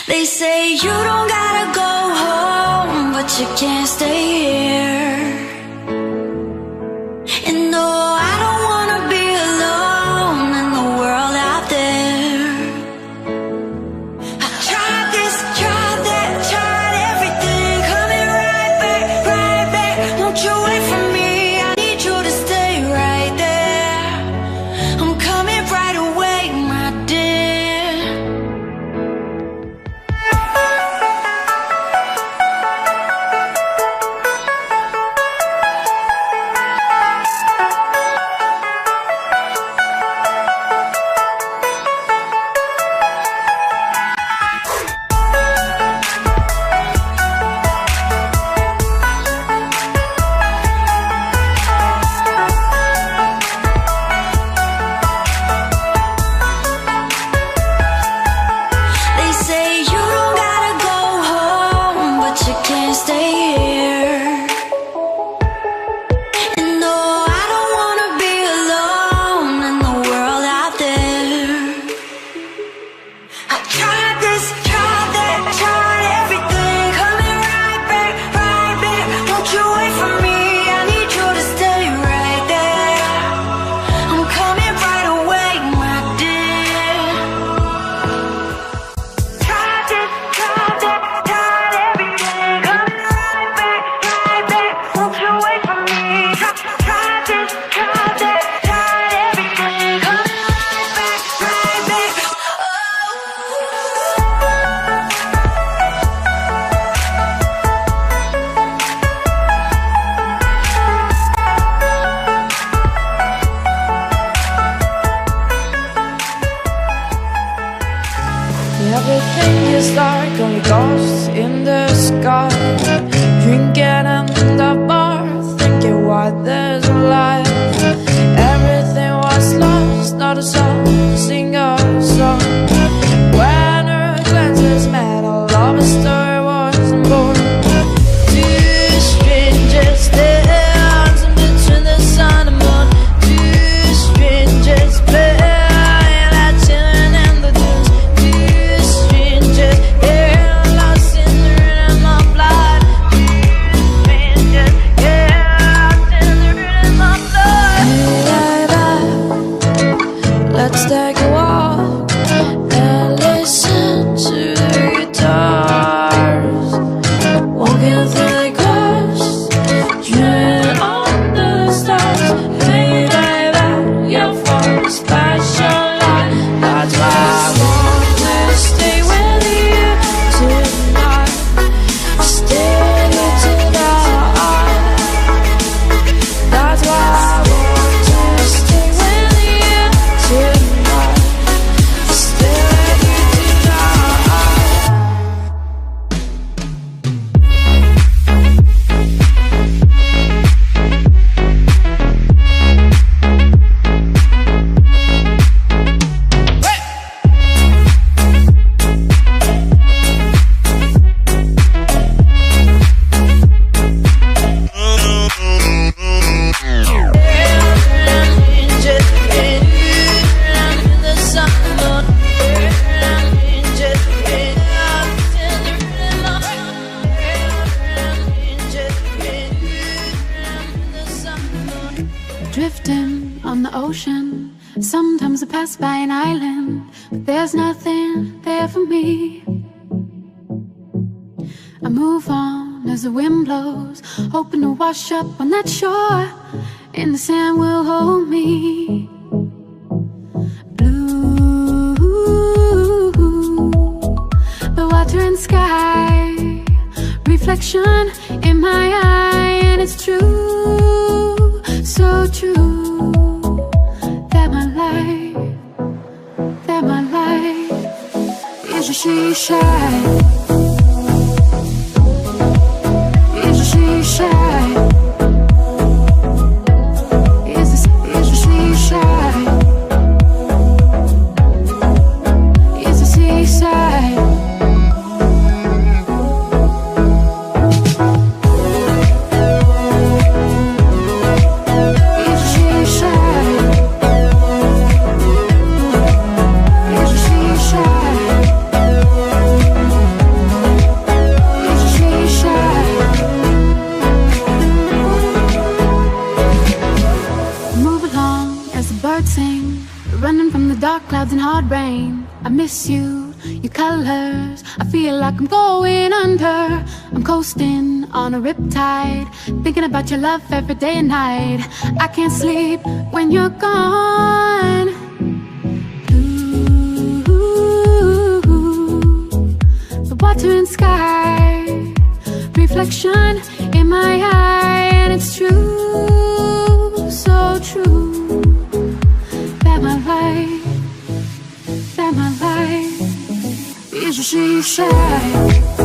They say you don't gotta go home, but you can't stay here. And no, I don't wanna be alone in the world out there. I tried this, tried that, tried everything, coming right back. Won't you wait for me? I need you to stay right there. I'm coming right away, my dear. They say you don't gotta go home, but you can't stay here. And no, I don't wanna be alone in the world out there. I tried this, tried that, tried everything, coming right back. Won't you wait for me? I need you to stay right there. I'm coming right away, my dear. Tried this, tried that, tried everything, coming right back. Won't you wait for me? Tried this, tried that, tried everything, coming right back. Everything is dark, only ghosts in the sky. Drinking in the bar, thinking what there's alive. Everything was lost, not a soul to sing a song. When her glances met, all of a story wasn't born. Two strangers dancing between the sun and moon. Two strangers playing that tune in the dunes. Two strangers getting lost in the rhythm of blood. Two strangers getting lost in the rhythm of blood. Let's take a walk and listen to the guitars. Walking through the coast, dreaming under the stars. Hey, baby, you're for a special life. That's why I want to stay with you tonight. Stay here tonight. That's why I want to stay with you tonight. Stay with you tonight. Drifting on the ocean, sometimes I pass by an island, but there's nothing there for me. I move on as the wind blows, hoping to wash up on that shore, and the sand will hold me. Blue, the water and sky, reflection in my eye, and it's true, so true, that my life is a she-shine. Is a she-shine. Is a she-shine. Is a seaside. Is a she-shine. Is a she-shine. miss you, your colors. I feel like I'm going under. I'm coasting on a riptide, thinking about your love every day and night. I can't sleep when you're gone. Ooh, the water and sky, reflection in my eye, and it's true, so true, that my life is a seaside.